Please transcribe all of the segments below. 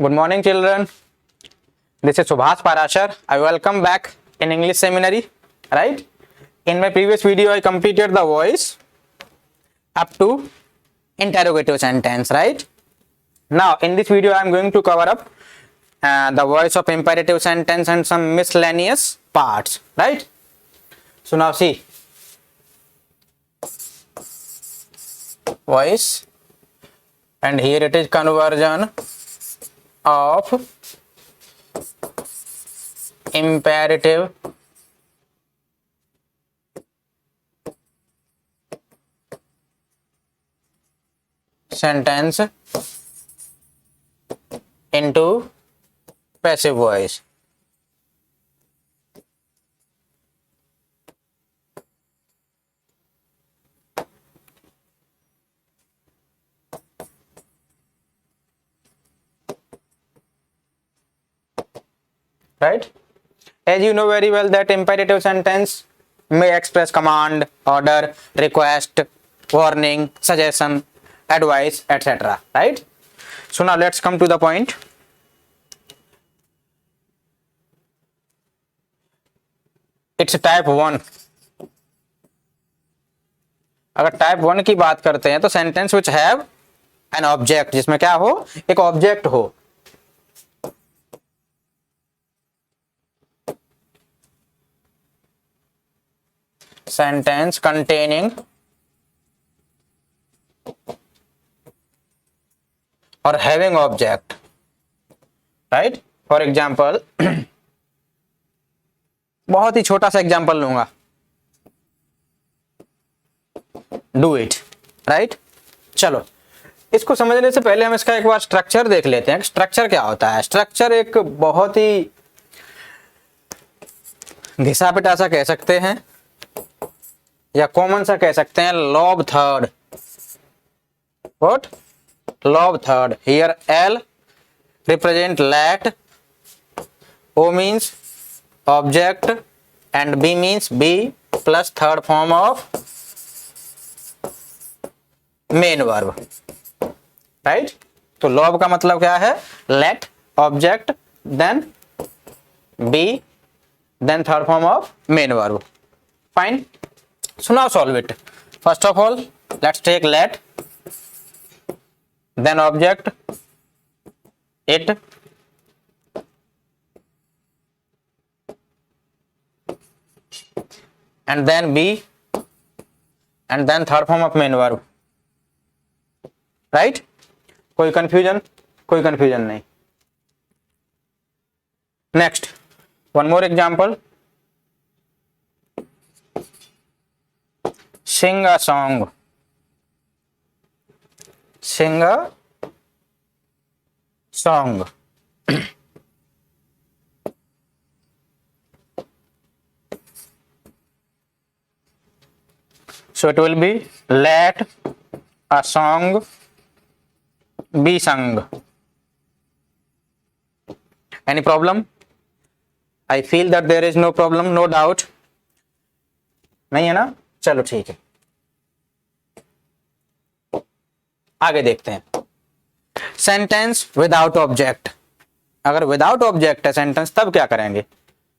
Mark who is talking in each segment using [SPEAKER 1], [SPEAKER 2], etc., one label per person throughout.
[SPEAKER 1] Good morning, children. This is Subhas Parashar. I welcome back in English seminary. Right? In my previous video, I completed the voice up to interrogative sentence. Right? Now, in this video, I am going to cover up the voice of imperative sentence and some miscellaneous parts. Right? So now see. Voice, and here it is conversion of imperative sentence into passive voice. Right? As you know very well that imperative sentence may express command, order, request, warning, suggestion, advice, etc. Right? So now let's come to the point. It's type 1. अगर type 1 की बात करते हैं तो sentence which have an object, जिसमें क्या हो, एक ऑब्जेक्ट हो. Sentence containing or having object. Right? For example, बहुत ही छोटा सा एग्जाम्पल लूंगा. Do it. Right? चलो, इसको समझने से पहले हम इसका एक बार स्ट्रक्चर देख लेते हैं. स्ट्रक्चर क्या होता है? स्ट्रक्चर एक बहुत ही घिसा पिटा सा कह सकते हैं या कॉमन सा कह सकते हैं. Lobe third. What? Lobe third. Here L represent let, O means object and B means be plus third form of main verb. Right? तो लॉब का मतलब क्या है? let, object, then be, then third form of main verb. Fine. So now solve it. First of all, let's take let, then object, it, and then be, and then third form of main verb. Right? कोई confusion? कोई confusion नहीं. Next, one more example. Sing a song. Sing a song. So it will be let a song be sung. Any problem? I feel that there is no problem, no doubt. नहीं है ना? चलो ठीक है, आगे देखते हैं. Sentence without object. अगर विदाउट ऑब्जेक्ट है सेंटेंस तब क्या करेंगे?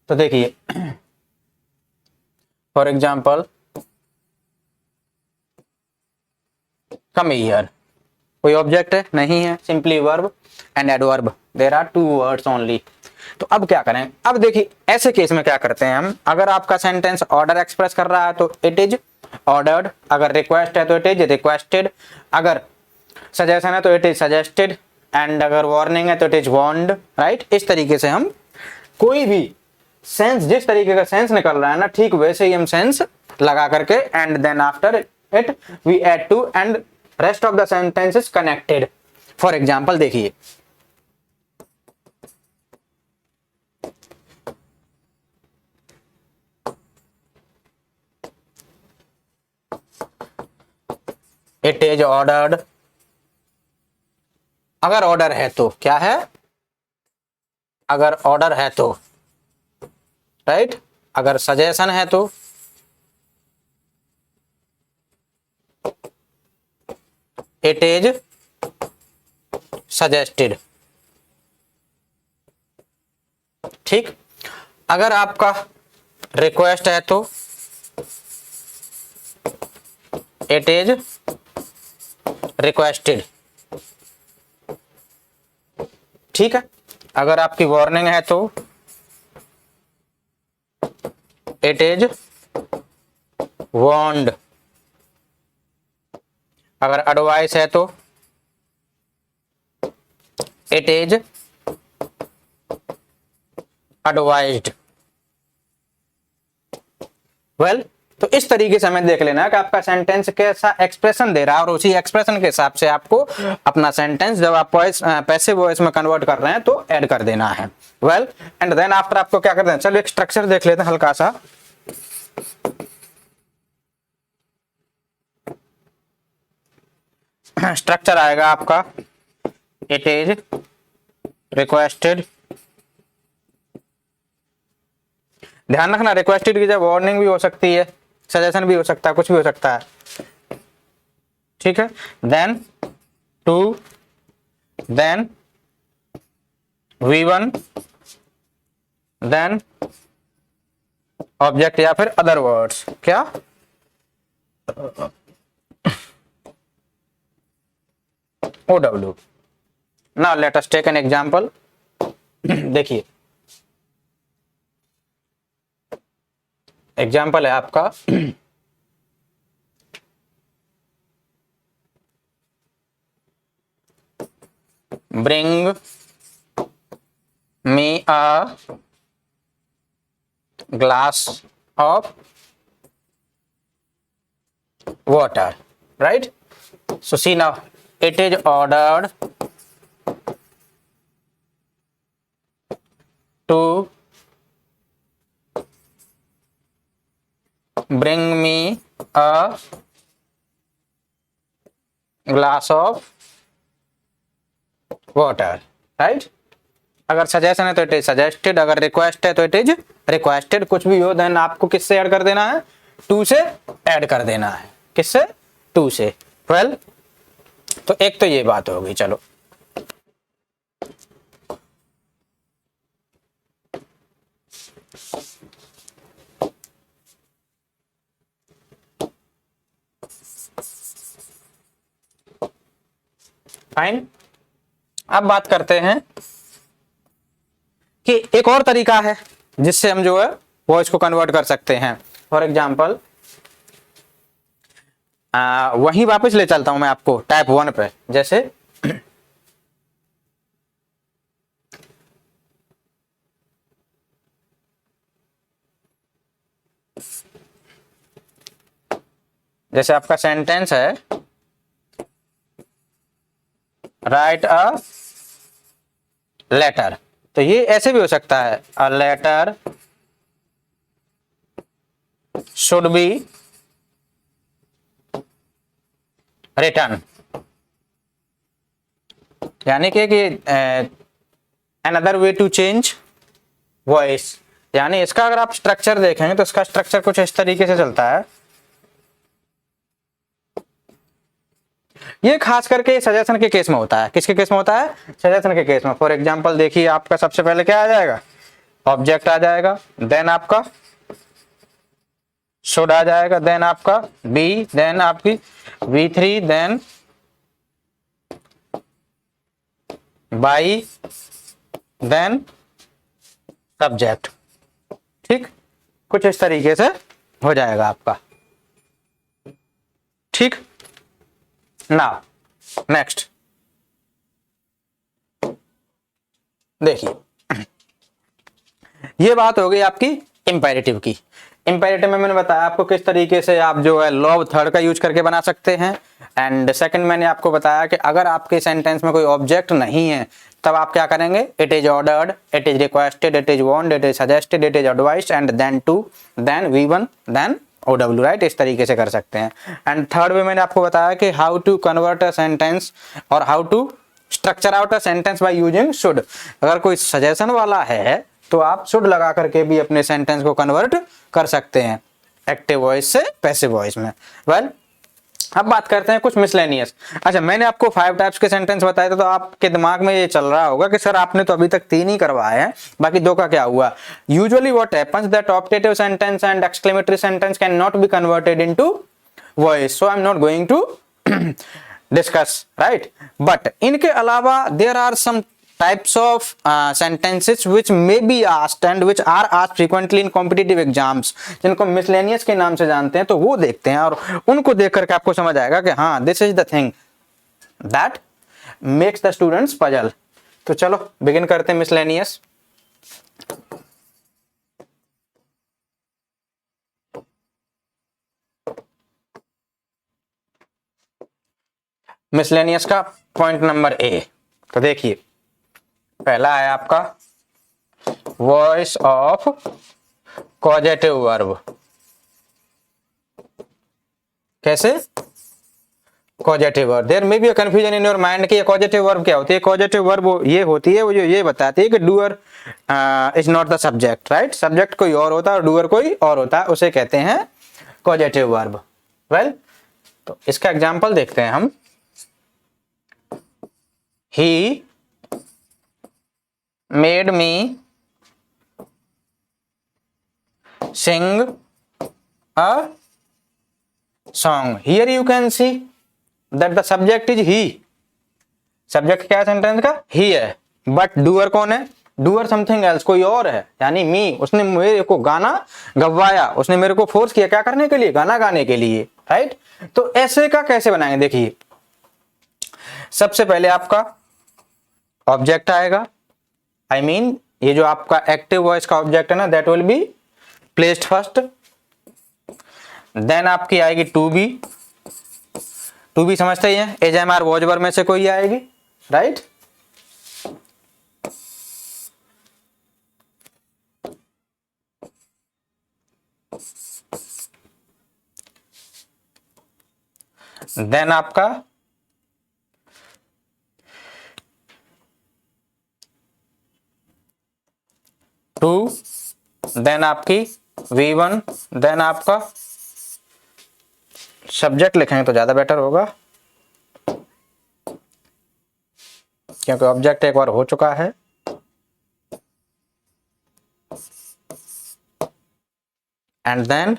[SPEAKER 1] तो देखिए, फॉर एग्जाम्पल, कम हियर. कोई ऑब्जेक्ट है? नहीं है. Simply verb and adverb. There are 2 words only. तो अब क्या करें? अब देखिए, ऐसे केस में क्या करते हैं हम. अगर आपका सेंटेंस ऑर्डर एक्सप्रेस कर रहा है तो इट इज ऑर्डर्ड. अगर रिक्वेस्ट है तो इट इज रिक्वेस्टेड. अगर सजेशन है तो इट इज सजेस्टेड. एंड अगर वार्निंग है तो इट इज वार्नड. राइट? इस तरीके से हम कोई भी सेंस, जिस तरीके का सेंस निकल रहा है ना, ठीक वैसे ही हम सेंस लगा करके and then after it we add to and rest of the sentence is connected. For example देखिए, इट इज ऑर्डर्ड. अगर ऑर्डर है तो क्या है? अगर ऑर्डर है तो, राइट? अगर सजेशन है तो it is suggested. ठीक, अगर आपका रिक्वेस्ट है तो इट इज रिक्वेस्टेड, ठीक है। अगर आपकी वार्निंग है तो इट इज वार्नड, अगर एडवाइस है तो इट इज एडवाइज्ड। वेल, तो इस तरीके से हमें देख लेना है कि आपका सेंटेंस कैसा एक्सप्रेशन दे रहा है और उसी एक्सप्रेशन के हिसाब से आपको अपना सेंटेंस जब आप पैसिव वॉइस में कन्वर्ट कर रहे हैं तो ऐड कर देना है। वेल, एंड देन आफ्टर आपको क्या करना है, चलो एक स्ट्रक्चर देख लेते हैं हल्का सा। स्ट्रक्चर आएगा आपका इट इज रिक्वेस्टेड, ध्यान रखना रिक्वेस्टेड की जब वार्निंग भी हो सकती है, सजेशन भी हो सकता है, कुछ भी हो सकता है, ठीक है। Then to, then V1, then object या फिर अदर वर्ड्स, क्या OW। Now let us take an example. देखिए एग्जाम्पल है आपका bring me a glass of water, right. So see now it is ordered to bring me a glass of water, right। अगर suggestion है तो it is suggested, अगर request है तो it is requested, कुछ भी हो देन आपको किससे ऐड कर देना है, टू से ऐड कर देना है, किससे, टू से। वेल, तो एक तो ये बात होगी। चलो फाइन, अब बात करते हैं कि एक और तरीका है जिससे हम जो है वॉइस को कन्वर्ट कर सकते हैं। फॉर एग्जाम्पल वहीं वापस ले चलता हूं मैं आपको टाइप 1 पे। जैसे आपका सेंटेंस है राइट अ लेटर, तो ये ऐसे भी हो सकता है a letter should be written, यानी कि another way to change voice. यानी इसका अगर आप स्ट्रक्चर देखेंगे तो इसका स्ट्रक्चर कुछ इस तरीके से चलता है। ये खास करके सजेशन के केस में होता है। किसके केस में होता है, सजेशन के केस में। फॉर एग्जांपल देखिए आपका सबसे पहले क्या आ जाएगा, ऑब्जेक्ट आ जाएगा, देन आपका शुड आ जाएगा, देन आपका बी, देन आपकी V3, then by, then subject. ठीक, कुछ इस तरीके से हो जाएगा आपका। ठीक, नाउ नेक्स्ट देखिए, ये बात हो गई आपकी इंपेरेटिव की। इंपेरेटिव में मैंने बताया आपको किस तरीके से आप जो है लॉब थर्ड का यूज करके बना सकते हैं। एंड सेकंड मैंने आपको बताया कि अगर आपके सेंटेंस में कोई ऑब्जेक्ट नहीं है तब आप क्या करेंगे, it is ordered, it is requested, it is wanted, it is suggested, it is advised and then to, then V1, then OW, right. इस तरीके से कर सकते हैं। एंड थर्ड में मैंने आपको बताया कि how to convert a sentence और how to structure out a sentence by using should. अगर कोई सजेशन वाला है तो आप शुड लगा करके भी अपने सेंटेंस को कन्वर्ट कर सकते हैं एक्टिव वॉइस से पैसिव वॉइस में। वेल, अब बात करते हैं कुछ मिसलेनियस। अच्छा, मैंने आपको 5 टाइप्स के सेंटेंस बताए थे, तो आपके दिमाग में ये चल रहा होगा कि सर आपने तो अभी तक 3 ही करवाए हैं, बाकी 2 का क्या हुआ। Usually what happens that optative sentence and exclamatory sentence can not be converted into voice, so I am not going to discuss, right. But इनके अलावा there are some types of sentences which may be asked and which are asked frequently in competitive exams, जिनको miscellaneous के नाम से जानते हैं, तो वो देखते हैं और उनको देख करके आपको समझ आएगा कि हाँ this is the thing that makes the students puzzle। तो चलो बिगिन करते हैं miscellaneous। miscellaneous का पॉइंट नंबर ए, तो देखिए पहला है आपका वॉइस ऑफ कॉजेटिव वर्ब। कैसे? Causative verb, there may be a confusion in your mind कि कॉजेटिव वर्ब क्या होती है। कॉजेटिव वर्ब ये होती है वो जो ये बताती है कि doer is not the subject, right. Subject कोई और होता है और डूअर कोई और होता है, उसे कहते हैं कॉजेटिव वर्ब। वेल, तो इसका एग्जांपल देखते हैं हम। ही made me sing a song। Here you can see that the subject is he। Subject क्या है सेंटेंस का? ही है। बट डूअर कौन है? डूअर समथिंग एल्स, कोई और है, यानी मी। उसने मेरे को गाना गवाया, उसने मेरे को फोर्स किया क्या करने के लिए? गाना गाने के लिए, राइट। तो ऐसे का कैसे बनाएंगे? देखिए सबसे पहले आपका ऑब्जेक्ट आएगा, आई मीन ये जो आपका एक्टिव वॉइस का ऑब्जेक्ट है ना, that will be placed first. Then आपकी आएगी टू बी। टू बी समझते ही हैं, is am are was verb में से कोई आएगी, राइट। देन आपका टू, देन आपकी V1, देन आपका सब्जेक्ट लिखेंगे तो ज्यादा बेटर होगा क्योंकि ऑब्जेक्ट एक बार हो चुका है। And then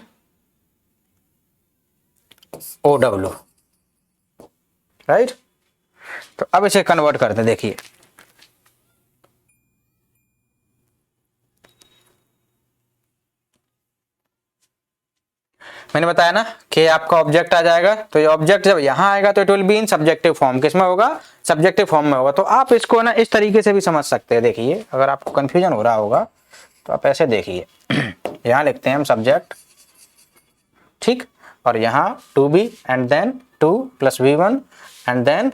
[SPEAKER 1] OW, right. तो अब इसे कन्वर्ट करते हैं। देखिए मैंने बताया ना कि आपका ऑब्जेक्ट आ जाएगा, तो ये ऑब्जेक्ट जब यहां आएगा तो it will be in subjective form. किसमें होगा? सब्जेक्टिव फॉर्म में होगा। तो आप इसको ना इस तरीके से भी समझ सकते हैं। देखिए अगर आपको कंफ्यूजन हो रहा होगा तो आप ऐसे देखिए यहां लिखते हैं हम सब्जेक्ट, ठीक, और यहां to be and then to plus V1 and then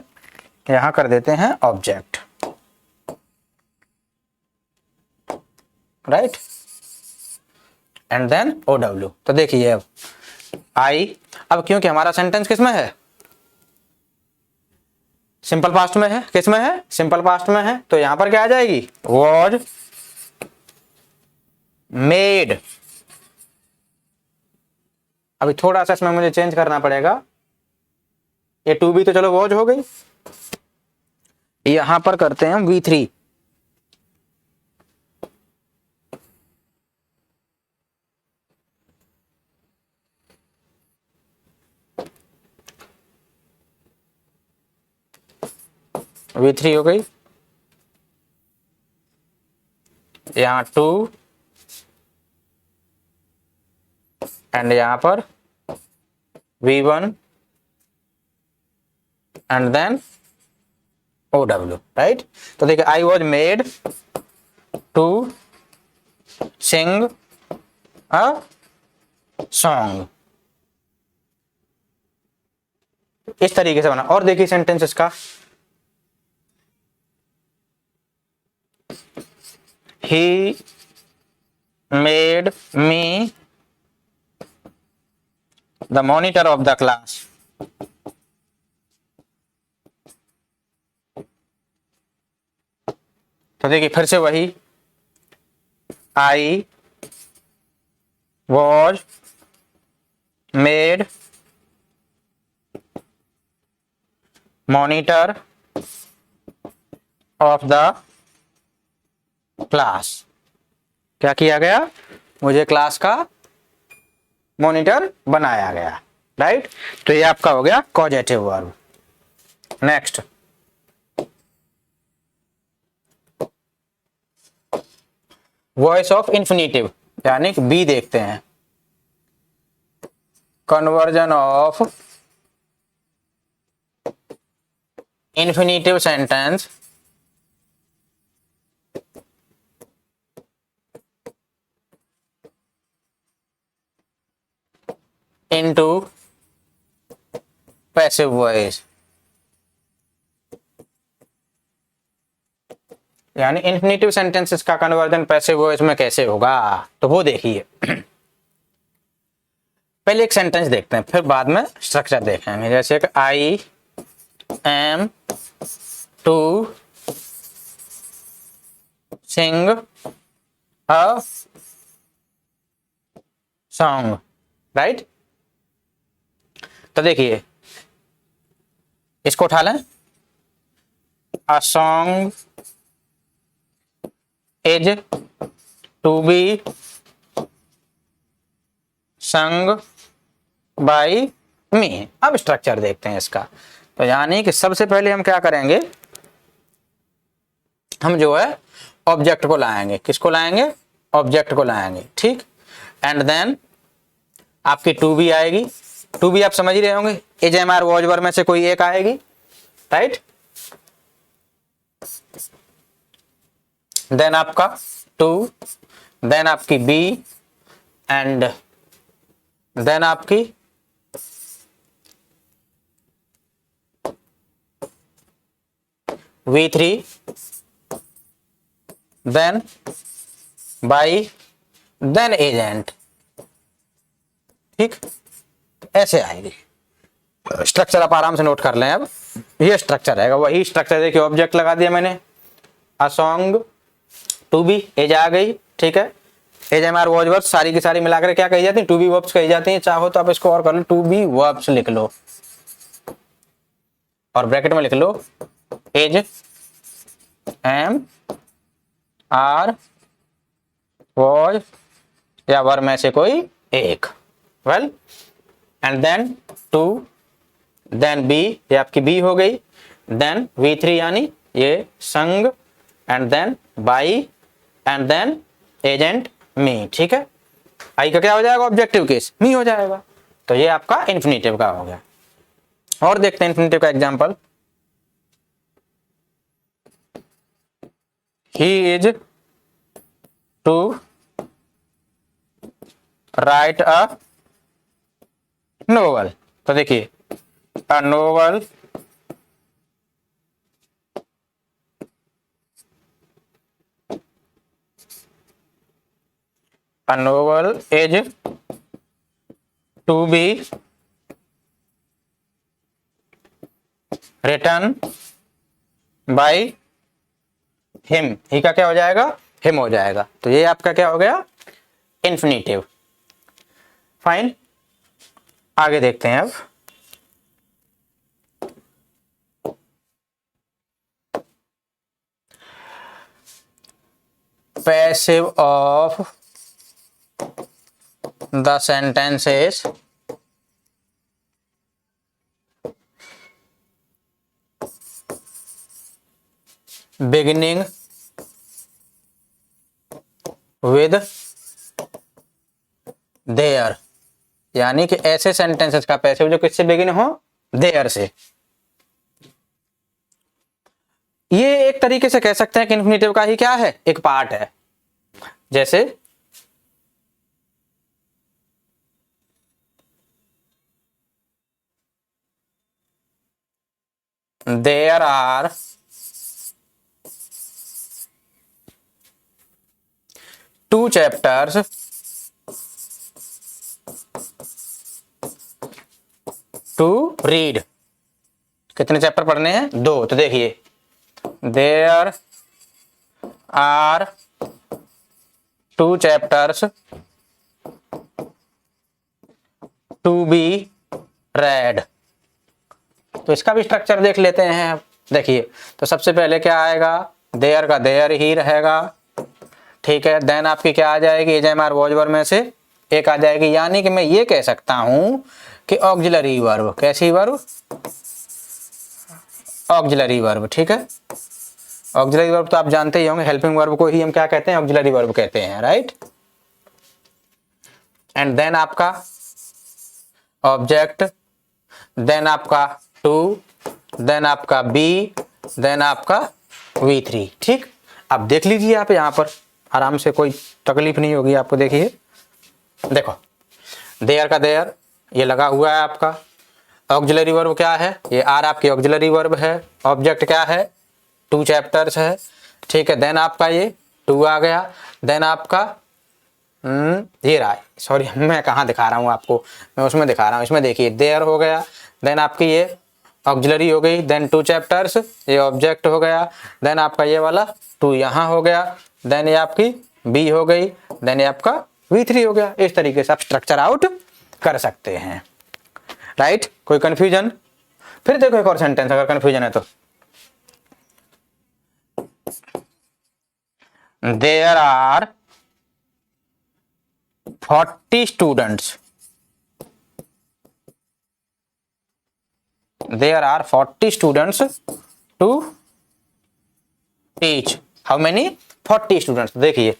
[SPEAKER 1] यहां कर देते हैं object, right, and then OW। तो देखिए अब आई, अब क्योंकि हमारा सेंटेंस किसमें है? सिंपल पास्ट में है। किसमें है? सिंपल पास्ट में है। तो यहां पर क्या आ जाएगी? Was made. अभी थोड़ा सा इसमें मुझे चेंज करना पड़ेगा। ये टू बी तो चलो वॉज हो गई, यहां पर करते हैं हम V3। V3 हो गई, यहां टू एंड यहां पर V1 and then OW, right. तो देखिए I was made to sing a song, इस तरीके से बना। और देखिए सेंटेंस इसका, he made me the monitor of the class। तो देखिए फिर से वही, I was made monitor of the class. क्या किया गया, मुझे क्लास का मॉनिटर बनाया गया, राइट। तो ये आपका हो गया causative verb. Next, voice of infinitive यानी कि बी देखते हैं। Conversion of infinitive sentence into passive voice, यानी इन्फिनेटिव सेंटेंसेस का कन्वर्जन पैसिव वॉइस में कैसे होगा, तो वो देखिए। पहले एक सेंटेंस देखते हैं, फिर बाद में स्ट्रक्चर देखेंगे। जैसे कि I am to sing a song, right. तो देखिए इसको उठा लें। A song is to be sung by me. अब स्ट्रक्चर देखते हैं इसका। तो यानी कि सबसे पहले हम क्या करेंगे, हम जो है ऑब्जेक्ट को लाएंगे। किसको लाएंगे, ऑब्जेक्ट को लाएंगे, ठीक। एंड देन आपकी टू बी आएगी। टू बी आप समझ ही रहे होंगे, is am are was were में से कोई एक आएगी, राइट। देन आपका टू, देन आपकी बी, एंड देन आपकी V3, then by, then agent, ठीक। ऐसे आएगी स्ट्रक्चर, आप आराम से नोट कर लें। अब ये स्ट्रक्चर रहेगा, वही स्ट्रक्चर। देखिए ऑब्जेक्ट लगा दिया मैंने, a song, to be, is आ गई, ठीक है। Is am are was verb सारी की सारी मिलाकर क्या कही जाती है, टू बी वर्ब्स कही जाती हैं। चाहो तो आप इसको और कर लो, टू बी वर्ब्स लिख लो और ब्रैकेट में लिख लो एज एम आर वॉज या वर्ब में से कोई एक, well. And then to, then be, ये आपकी बी हो गई, देन V3 यानी ये sung, and then by, and then agent me, ठीक है। आई का क्या हो जाएगा, ऑब्जेक्टिव केस मी हो जाएगा। तो ये आपका इन्फिनेटिव का हो गया। और देखते हैं इन्फिनेटिव का example. He is to write a novel. तो देखिए a novel is to be written by him। He का क्या हो जाएगा, him हो जाएगा। तो ये आपका क्या हो गया, इन्फिनेटिव। फाइन, आगे देखते हैं अब। Passive of the sentences beginning with their, यानी कि ऐसे सेंटेंसेस का पैसिव जो किससे बिगिन हो, देयर से। ये एक तरीके से कह सकते हैं कि इन्फिनेटिव का ही क्या है, एक पार्ट है। जैसे there are two chapters to read. कितने चैप्टर पढ़ने हैं, दो। तो देखिए there are two chapters to be read. तो इसका भी स्ट्रक्चर देख लेते हैं। देखिए, तो सबसे पहले क्या आएगा, देयर का देयर ही रहेगा, ठीक है। देन आपकी क्या आ जाएगी, is am are was verb में से एक आ जाएगी, यानी कि मैं ये कह सकता हूं कि ऑक्सिलरी वर्ब, कैसी वर्ब, ऑक्सिलरी वर्ब, ठीक है। ऑक्सिलरी वर्ब तो आप जानते ही होंगे, हेल्पिंग वर्ब को ही हम क्या कहते हैं, ऑक्सिलरी वर्ब कहते हैं, राइट। एंड देन आपका ऑब्जेक्ट, देन आपका टू, देन आपका बी, देन आपका V3, ठीक। अब देख लीजिए आप यहाँ पर आराम से, कोई तकलीफ नहीं होगी आपको। देखिए, देखो देयर का देयर ये लगा हुआ है आपका, ऑक्सिलरी वर्ब क्या है, ये आर आपकी ऑक्सिलरी वर्ब है, ऑब्जेक्ट क्या है, 2 चैप्टर्स है, ठीक है। देन आपका ये 2 आ गया, देन आपका ये रहा, सॉरी मैं कहाँ दिखा रहा हूँ आपको, मैं उसमें दिखा रहा हूँ, इसमें देखिए देयर हो गया, देन आपकी ये ऑक्सिलरी हो गई, देन 2 चैप्टर्स, ये ऑब्जेक्ट हो गया, देन आपका ये वाला 2 यहाँ हो गया, देन ये आपकी बी हो गई, देन ये आपका V3 हो गया। इस तरीके से आप स्ट्रक्चर आउट कर सकते हैं, राइट। कोई कंफ्यूजन? फिर देखो एक और सेंटेंस अगर कंफ्यूजन है तो, there are 40 students, there are 40 students to teach, how many, 40 students। देखिए,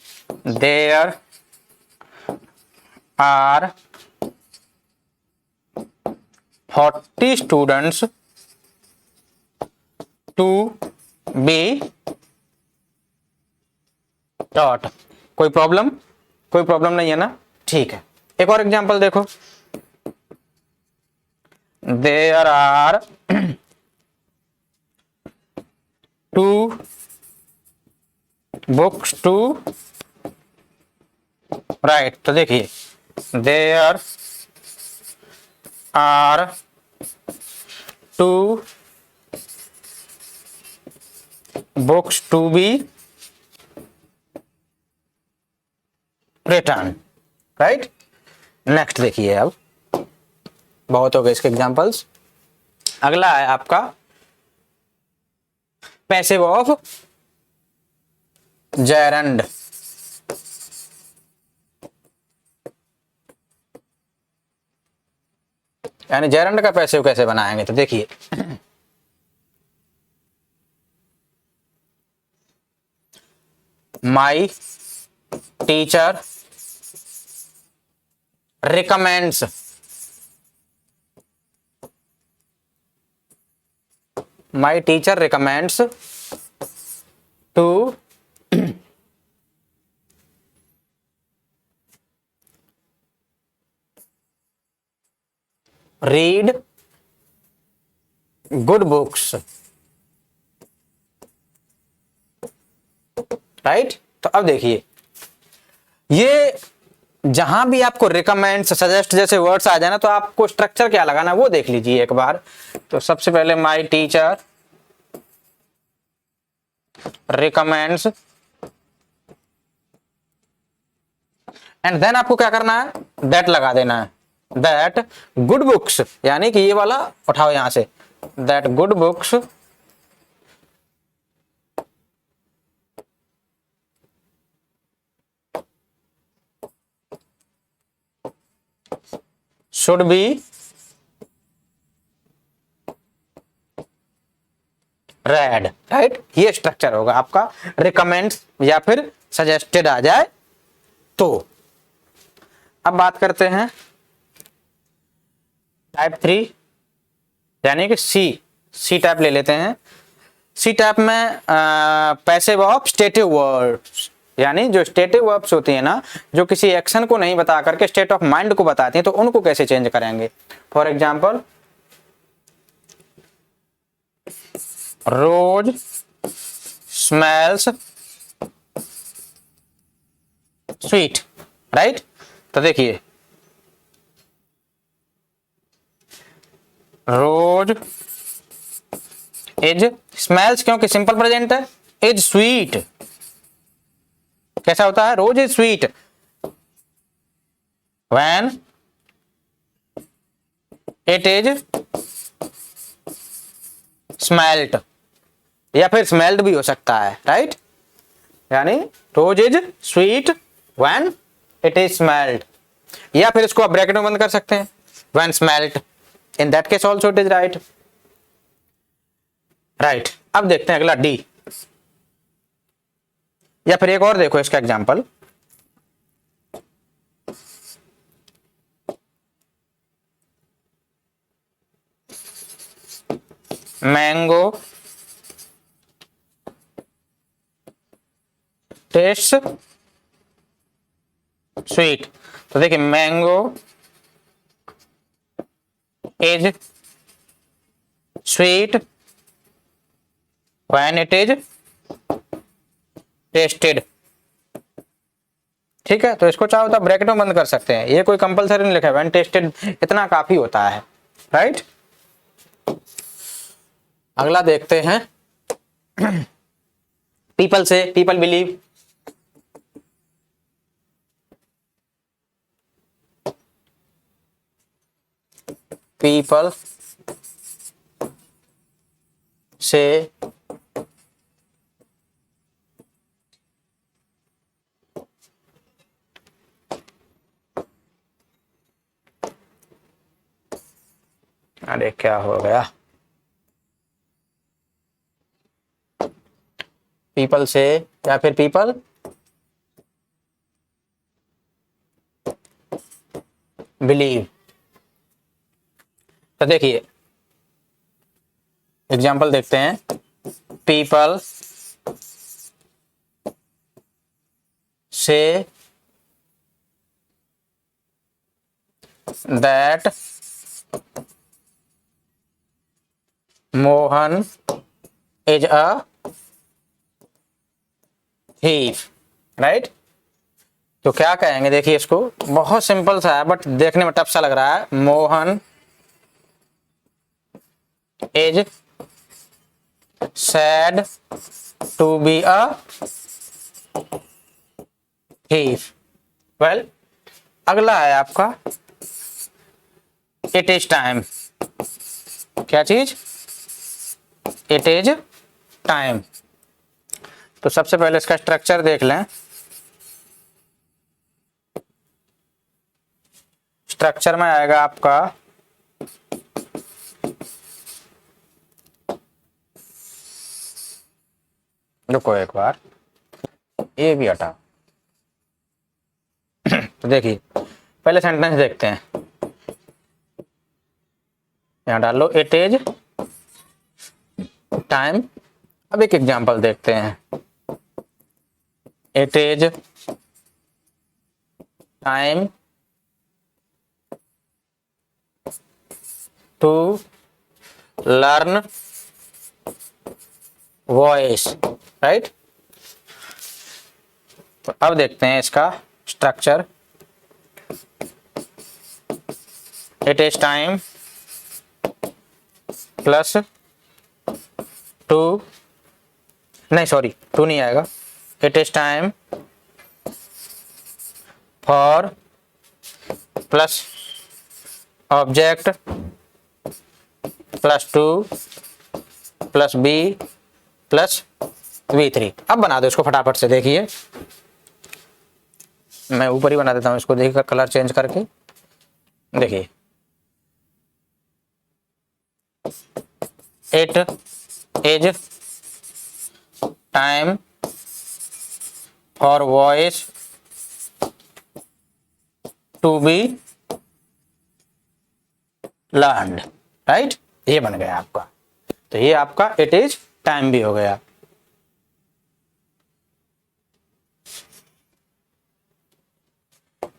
[SPEAKER 1] there are 40 students to be taught। कोई प्रॉब्लम? कोई प्रॉब्लम नहीं है ना, ठीक है। एक और एग्जांपल देखो, there are 2 books to write। तो देखिए, there are 2 books to be written, right. Next देखिए, अब बहुत हो गए इसके एग्जांपल्स। अगला है आपका पैसिव ऑफ जेरंड। यानी जेरंड का पैसिव कैसे बनाएंगे, तो देखिए, माई teacher recommends, my teacher recommends to read good books, right. तो अब देखिए, ये जहां भी आपको रिकमेंड, सजेस्ट जैसे वर्ड्स आ जाए ना, तो आपको स्ट्रक्चर क्या लगाना वो देख लीजिए एक बार। तो सबसे पहले my teacher recommends, and then आपको क्या करना है, दैट लगा देना है, दैट गुड बुक्स, यानी कि ये वाला उठाओ यहां से, that good books should be red, right. ये स्ट्रक्चर होगा आपका, रिकमेंड्स या फिर सजेस्टेड आ जाए तो। अब बात करते हैं टाइप 3, यानी कि सी टाइप ले लेते हैं। सी टाइप में पैसिव ऑफ स्टेटिव वर्ड्स, यानी जो स्टेटिव वर्ब्स होती है ना, जो किसी एक्शन को नहीं बता करके स्टेट ऑफ माइंड को बताती हैं, तो उनको कैसे चेंज करेंगे। For example, rose smells sweet, right. तो देखिए, रोज इज स्मेल्स, क्योंकि सिंपल प्रेजेंट है, इज स्वीट कैसा होता है, rose is sweet when it is smelt, या फिर स्मेल्ड भी हो सकता है, राइट। यानी rose is sweet when it is smelled, या फिर इसको आप ब्रैकेट में बंद कर सकते हैं, when smelt, in that case also it is right. Right, अब देखते हैं अगला डी, या फिर एक और देखो इसका एग्जांपल, मैंगो टेस्ट स्वीट। तो देखिए mango is sweet when it is tested. ठीक है, तो इसको चाहो तो ब्रैकेट में बंद कर सकते हैं, ये कोई कंपलसरी नहीं लिखा है, व्हेन टेस्टेड इतना काफी होता है, राइट। अगला देखते हैं पीपल से, पीपल बिलीव, पीपल से अरे क्या हो गया, पीपल से या फिर पीपल बिलीव। तो देखिए एग्जाम्पल देखते हैं, people say that Mohan is a thief, right. तो क्या कहेंगे, देखिए इसको, बहुत सिंपल सा है बट देखने में टफ सा लग रहा है, Mohan is said to be a thief। Well अगला है आपका इट इज टाइम। क्या चीज, इट इज टाइम। तो सबसे पहले इसका स्ट्रक्चर देख लें, स्ट्रक्चर में आएगा आपका रुको एक बार, ये भी हटा। तो देखिए पहले सेंटेंस देखते हैं, यहां डाल लो इट इज टाइम। अब एक एग्जांपल देखते हैं, it is time to learn voice, right. तो अब देखते हैं इसका structure, it is time plus to, नहीं सॉरी टू नहीं आएगा, it is time for plus object plus to plus be plus V3। अब बना दो इसको फटाफट से, देखिए मैं ऊपर ही बना देता हूं इसको, देखिए कलर चेंज करके, देखिए it is time for voice to be learned, right. ये बन गया आपका, तो ये आपका इट इज टाइम भी हो गया।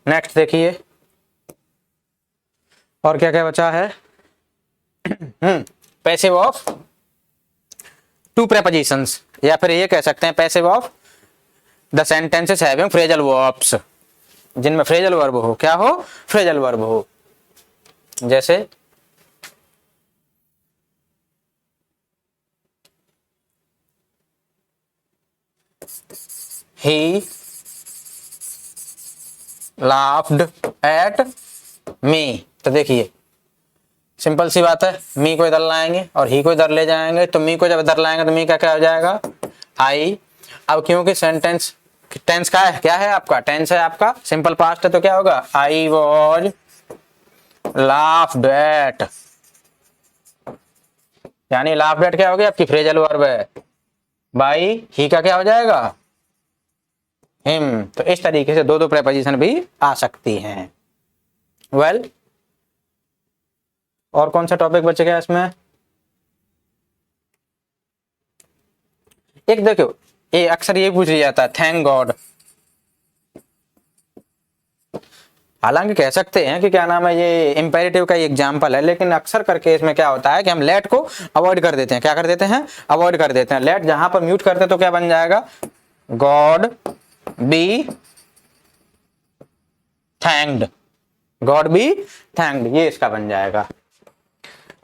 [SPEAKER 1] नेक्स्ट देखिए और क्या क्या बचा है, पैसिव ऑफ टू प्रेपोजिशंस, या फिर ये कह सकते हैं passive of the sentences having phrasal verbs, जिनमें फ्रेजल वर्ब हो, क्या हो, फ्रेजल वर्ब हो। जैसे he laughed at me। तो देखिए सिंपल सी बात है, मी को इधर लाएंगे और ही को इधर ले जाएंगे, तो मी को जब इधर लाएंगे तो मी का क्या हो जाएगा, आई। अब क्योंकि सेंटेंस टेंस का है, क्या है आपका, टेंस है आपका, सिंपल पास्ट है, तो क्या होगा, आई वॉज लाफ्ड एट, यानी लाफ्ड एट क्या हो गया, आपकी फ्रेजल वर्ब है। बाई ही का क्या हो जाएगा, हिम। तो इस तरीके से दो दो प्रेपोजिशन भी आ सकती हैं। वेल और कौन सा टॉपिक बच गया इसमें, एक देखो ये अक्सर ये पूछ लिया जाता है, थैंक गॉड। हालांकि कह सकते हैं कि क्या नाम है, ये इंपेरेटिव का एग्जाम्पल है, लेकिन अक्सर करके इसमें क्या होता है कि हम लेट को अवॉइड कर देते हैं। क्या कर देते हैं, अवॉइड कर देते हैं। लेट जहां पर म्यूट करते हैं तो क्या बन जाएगा, God B thanked, God B thanked, ये इसका बन जाएगा।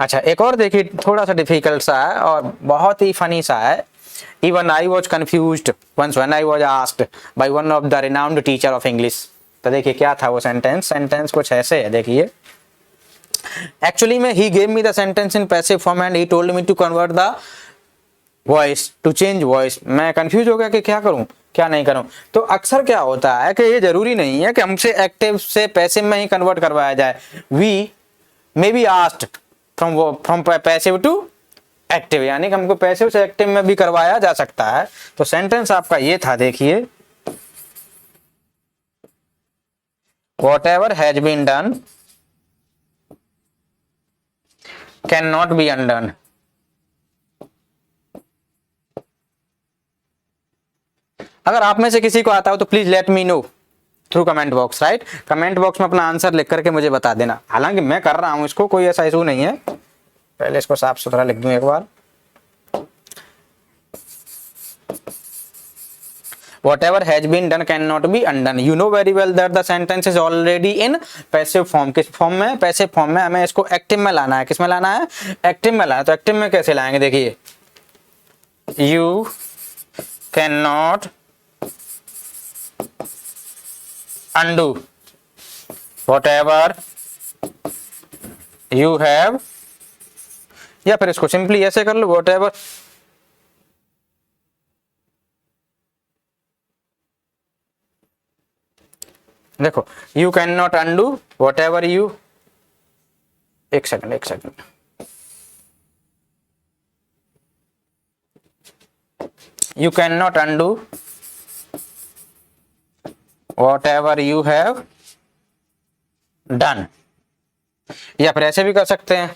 [SPEAKER 1] अच्छा एक और देखिए, थोड़ा सा डिफिकल्ट सा है और बहुत ही फनी सा है। Even I was confused once when I was asked by one of the renowned teacher of English। तो देखिए क्या था वो सेंटेंस, सेंटेंस कुछ ऐसे है, देखिए। Actually में he gave me the sentence in passive form and he told me to convert the voice to change voice। मैं कंफ्यूज हो गया कि क्या करूं क्या नहीं करूं। तो अक्सर क्या होता है कि ये जरूरी नहीं है कि हमसे एक्टिव से पैसिव में ही कन्वर्ट करवाया जाए। We may be asked from passive to active, यानी कि हमको पैसिव से एक्टिव में भी करवाया जा सकता है। तो सेंटेंस आपका ये था, देखिए, whatever has been done cannot be undone। अगर आप में से किसी को आता हो तो please let me know through comment box, right. Comment box में अपना आंसर लिख करके मुझे बता देना। हालांकि मैं कर रहा हूं इसको, कोई ऐसा इशू नहीं है। पहले इसको साफ सुथरा लिख दूं एक बार। Whatever has been done cannot be undone। You know very well that the sentence is already in passive form। किस फॉर्म में, पैसिव फॉर्म में। हमें इसको एक्टिव में लाना है। किस में लाना है, एक्टिव में लाना है। तो एक्टिव में कैसे लाएंगे, देखिए, You cannot undo whatever you have, या फिर इसको सिंपली ऐसे कर लो, whatever देखो, you cannot undo whatever you, एक second, you cannot undo whatever you have done। या फिर ऐसे भी कर सकते हैं,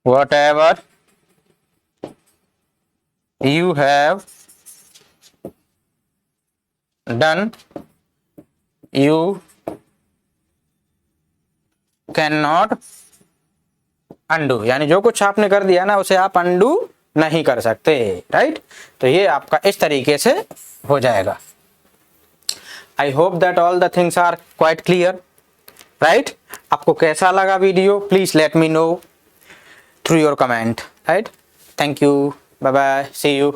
[SPEAKER 1] whatever you have done you cannot undo, यानी जो कुछ आपने कर दिया ना उसे आप undo नहीं कर सकते, राइट। तो ये आपका इस तरीके से हो जाएगा। I hope that all the things are quite clear, right. आपको कैसा लगा video, please let me know through your comment, right. Thank you, bye bye, see you.